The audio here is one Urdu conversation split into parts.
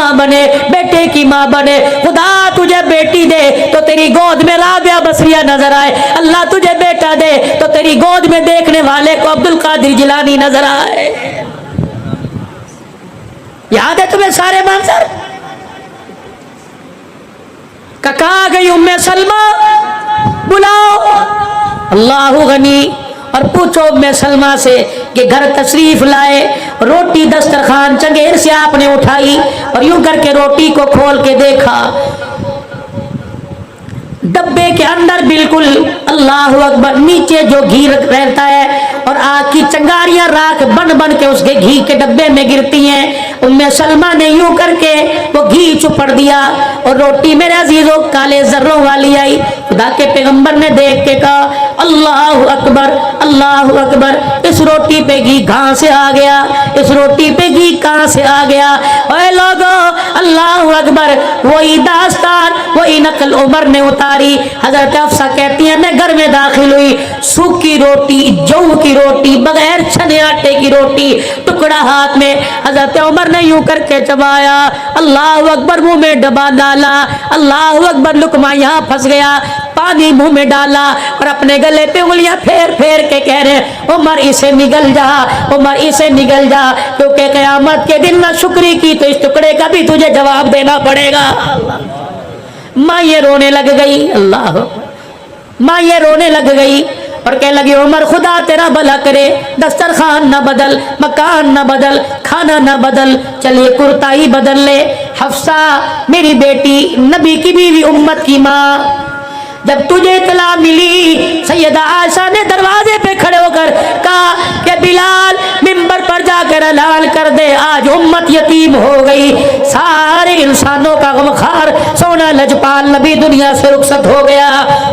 ماں بنے, بیٹے کی ماں بنے. خدا تجھے بیٹی دے تو تیری گود میں رابعہ بصریہ نظر آئے. اللہ تجھے بیٹا دے تو تیری گود میں دیکھنے والے کو عبد القادر جیلانی نظر آئے. یاد ہے تمہیں سارے منظر؟ کہا گئی ام سلمہ بلاؤ اللہ غنی اور پوچھو ام سلمہ سے کہ گھر تشریف لائے. روٹی دسترخوان چنگیر سے آپ نے اٹھائی اور یوں کر کے روٹی کو کھول کے دیکھا, ڈبے کے اندر بالکل اللہ اکبر نیچے جو گھی رہتا ہے اور آگ کی چنگاریاں راکھ بن بن کے اس کے گھی کے ڈبے میں گرتی ہیں. ام سلمہ نے یوں کر کے وہ گھی چپڑ دیا اور روٹی میرے عزیزوں کالے ذروں والی آئی. خدا کے پیغمبر نے دیکھ کے کہا اللہ اکبر اللہ اکبر, اس روٹی پہ گھی کہاں سے آ گیا, اس روٹی پہ گھی کہاں سے آ گیا. اے لوگو اللہ اکبر, وہی داستان وہی نقل عمر نے اتاری. حضرت حفصہ کہتی ہیں میں گھر میں داخل ہوئی, سوکھی روٹی جو کی روٹی بغیر چھنے آٹے کی روٹی ٹکڑا ہاتھ میں. حضرت عمر نے یوں کر کے چبایا, اللہ اکبر منہ میں ڈبا ڈالا, اللہ اکبر لقمہ یہاں پھنس گیا, پانی منہ میں ڈالا اور اپنے گلے پہ انگلیاں پھیر پھیر کے کہہ رہے عمر اسے نگل جا, عمر اسے نگل جا, کیونکہ قیامت کے دن نہ شکری کی تو اس ٹکڑے کا بھی تجھے جواب دینا پڑے گا. ماں یہ رونے لگ گئی, اللہ ماں یہ رونے لگ گئی اور کہنے لگی عمر خدا تیرا بھلا کرے, دسترخوان نہ بدل, مکان نہ بدل, کھانا نہ بدل, چلیے کرتا ہی بدل لے. حفصہ میری بیٹی, نبی کی بیوی, امت کی ماں, جب تجھے اطلاع ملی سیدہ عائشہ نے دروازے پہ کھڑے ہو کر کہا کہ بلال منبر پر جا کر اعلان کر دے آج امت یتیم ہو گئی, سارے انسانوں کا غمخوار سونا لجپال نبی دنیا سے رخصت ہو گیا.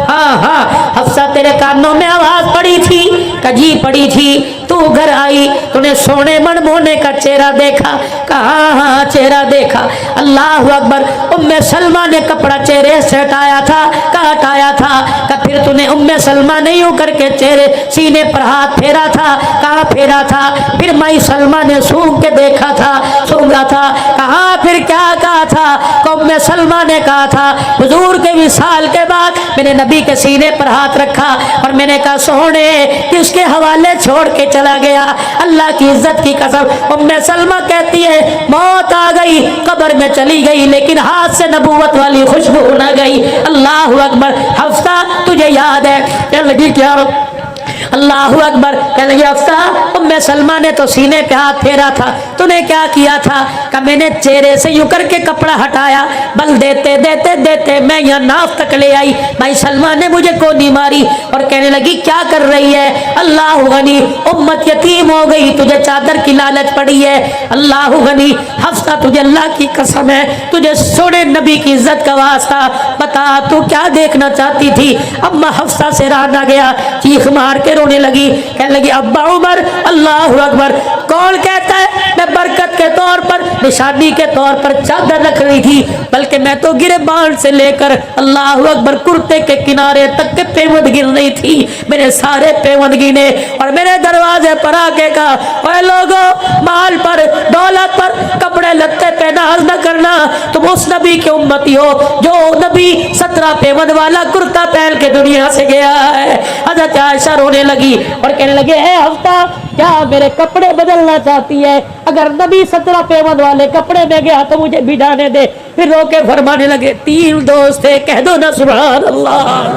ہاں ہاں حفصہ تیرے کانوں میں آواز پڑی تھی, کجی پڑی تھی, تو گھر آئی تو نے سونے من مونے کا چہرہ دیکھا, کہاں ہاں چہرہ دیکھا. اللہ اکبر, ام سلمہ نے کپڑا چہرے سے ہٹایا تھا, کہا ہٹایا تھا, کہ پھر تو نے ام سلمہ نے یوں کر کے چہرے سینے پر ہاتھ پھیرا تھا, کہاں پھیرا تھا, پھر مائی سلمہ نے سونگ کے دیکھا تھا, سونگا تھا, کہاں پھر کیا کہا تھا, کہ ام سلمہ نے کہا تھا حضور کے وصال کے بعد میں نے نبی کے سینے پر ہاتھ رکھا اور میں نے کہا سونے کہ اس کے حوالے چھوڑ کے چلا گیا, اللہ کی عزت کی قسم. ام سلمہ کہتی ہے موت آ گئی, قبر میں چلی گئی, لیکن ہاتھ سے نبوت والی خوشبو نہ گئی. اللہ اکبر. حفصہ تجھے یاد ہے, کہنے لگی کیا, اللہ اکبر, کہنے لگی حفصہ ام سلمہ نے تو سینے پہ ہاتھ پھیرا تھا, تو نے کیا کیا تھا, کہ میں نے چہرے سے یوں کر کے کپڑا ہٹایا, بل دیتے دیتے دیتے میں یہاں ناف تک لے آئی, بھائی سلمہ نے مجھے کونی ماری اور کہنے لگی کیا کر رہی ہے, اللہ غنی امت یتیم ہو گئی, تجھے چادر کی لالچ پڑی ہے, اللہ غنی. حفصہ تجھے اللہ کی قسم ہے, تجھے سونے نبی کی عزت کا واسطہ, بتا تو کیا دیکھنا چاہتی تھی. اما حفصہ سے رہا نہ گیا, چیخ مار کے رونے لگی, کہنے لگی ابا عمر اللہ اکبر, کون کہتا ہے میں برکت کے طور پر نشانی کے طور پر چادر رکھ رہی تھی, بلکہ میں تو گریبان سے لے کر اللہ اکبر کرتے کے کنارے تک کے پیوند گر رہی تھی. میرے سارے پیوند گنے اور میرے دروازے پر آ کے کہا اے لوگوں مال پر دولت پر کپڑے لتے پہ ناز نہ کرنا, تم اس نبی کی امتی ہو جو نبی 17 پیوند والا کرتا پہن کے دنیا سے گیا ہے. حضرت عائشہ رونے لگی اور کہنے لگے اے حفصہ کیا میرے کپڑے بدلنا چاہتی ہے, اگر نبی 17 پیوند والے کپڑے میں گیا تو مجھے بھی جانے دے. پھر رو کے فرمانے لگے 3 دوست تھے, کہہ دو نا سبحان اللہ.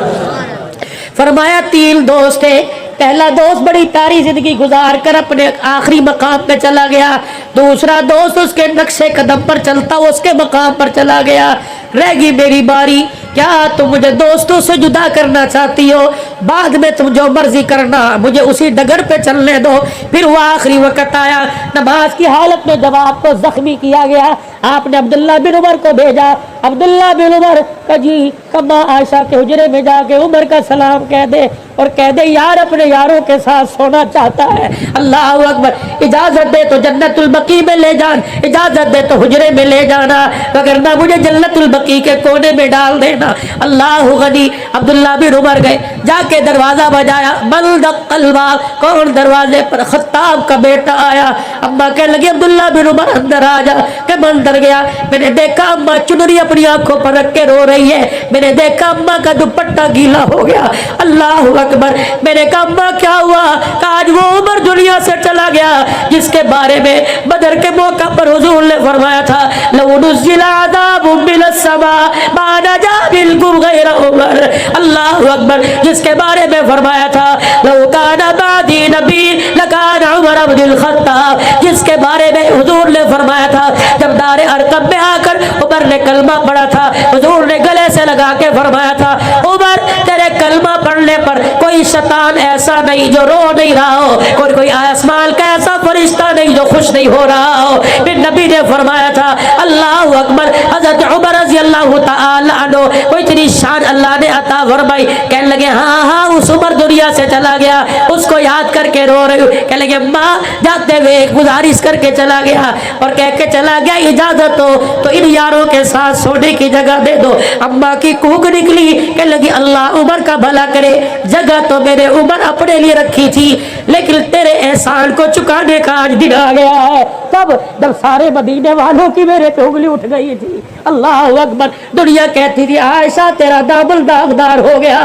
فرمایا 3 دوست تھے, پہلا دوست بڑی تاری زندگی گزار کر اپنے آخری مقام پہ چلا گیا, دوسرا دوست اس کے نقشے قدم پر چلتا اس کے مقام پر چلا گیا, رہ گئی میری باری. کیا تم مجھے دوستوں سے جدا کرنا چاہتی ہو, بعد میں تم جو مرضی کرنا, مجھے اسی ڈگر پہ چلنے دو. پھر وہ آخری وقت آیا, نماز کی حالت میں جب آپ کو زخمی کیا گیا, آپ نے عبداللہ بن عمر کو بھیجا. عبداللہ بن عمر کا جی کما عائشہ کے حجرے میں جا کے عمر کا سلام کہہ دے اور کہہ دے یار اپنے یاروں کے ساتھ سونا چاہتا ہے. اللہ اکبر, اجازت دے تو جنت البقیع میں لے جان, اجازت دے تو حجرے میں لے جانا, وگرنہ مجھے جنت البقیع کے کونے میں ڈال دینا. اللہ غنی. عبداللہ بن عمر گئے, جا کے دروازہ بجایا، بل دقل باب، کون دروازے پر؟ خطاب کا بیٹا آیا۔ اماں کہنے لگی عبداللہ بن عمر اندر آ جا، کہ میں اندر گیا، میں نے دیکھا اماں چنری اپنی آنکھوں پر رکھ کے رو رہی ہے، میں نے دیکھا اماں کا دوپٹہ گیلا ہو گیا۔ اللہ اکبر، میں نے کہا اماں کیا ہوا؟ کہ آج وہ عمر دنیا سے چلا گیا جس کے بارے میں بدر کے موقع پر حضور نے فرمایا تھا لو نزل عذاب من السماء ما نجا منكم غیر عمر۔ اللہ اکبر، جس کے بارے میں فرمایا تھا لو کان بعدی نبی لکان عمر بن الخطاب، جس کے بارے میں حضور نے فرمایا تھا جب دار ارقم میں آ کر عمر نے کلمہ پڑھا تھا، حضور نے گلے سے لگا کے فرمایا تھا عمر تیرے کلمہ پڑھنے پر کوئی شیطان ایسا نہیں جو رو نہیں رہا ہو، کوئی آسمان کا ایسا فرشتہ نہیں جو خوش نہیں ہو رہا ہو۔ پھر نبی نے فرمایا تھا اللہ اکبر، حضرت عمر رضی اللہ تعالی عنہ کو اتنی شان اللہ نے عطا فرمائی، کہنے لگے ہاں ہاں اس عمر دنیا سے چلا گیا، اس کو یاد کر کے رو رہی ہوں۔ کہنے لگے ماں جاتے ہوئے ایک گزارش کر کے چلا گیا اور کہہ کے چلا گیا اجازت ہو تو ان یاروں کے ساتھ سونے کی جگہ دے دو۔ اماں کی کوک نکلی، کہنے لگی اللہ عمر کا بھلا کرے، جگہ تو میرے عمر اپنے لیے رکھی تھی لیکن تیرے احسان کو چکانے کا آج دن آ گیا ہے۔ تب جب سارے مدینے والوں کی میرے پہ انگلی اٹھ گئی تھی، اللہ اکبر، دنیا کہتی تھی عائشہ تیرا دامن داغدار ہو گیا۔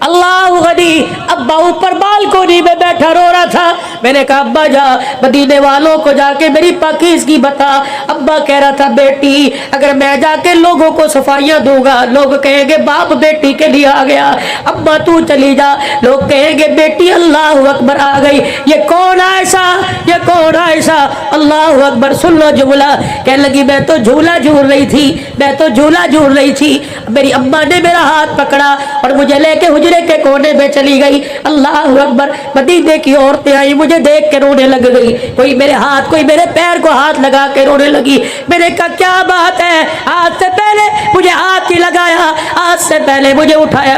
اللہ غنی، ابا اوپر بالکونی میں بیٹھا رو رہا تھا۔ میں نے کہا ابا جا مدینے والوں کو جا کے میری پاکیزگی بتا۔ ابا کہہ رہا تھا بیٹی اگر میں جا کے لوگوں کو صفائیاں دوں گا لوگ کہیں گے باپ بیٹی کے لیے آ گیا، ابا تو چلی جا، لوگ کہیں گے بیٹی اللہ اکبر آ گئی، یہ کون عائشہ، یہ کون عائشہ؟ اللہ اکبر، سن لو جملہ، کہنے لگی میں تو جھولا جھول رہی تھی، میں تو جھولا جھول رہی تھی، میری اماں نے میرا ہاتھ پکڑا اور مجھے لے کے حجرے کے کونے میں چلی گئی۔ اللہ اکبر، مدینے کی عورتیں آئی مجھے دیکھ کے رونے لگ گئی، کوئی میرے ہاتھ کوئی میرے پیر کو ہاتھ لگا کے رونے لگی۔ میں نے کہا کیا بات ہے؟ آج سے پہلے مجھے ہاتھ ہی لگایا، آج سے پہلے مجھے اٹھایا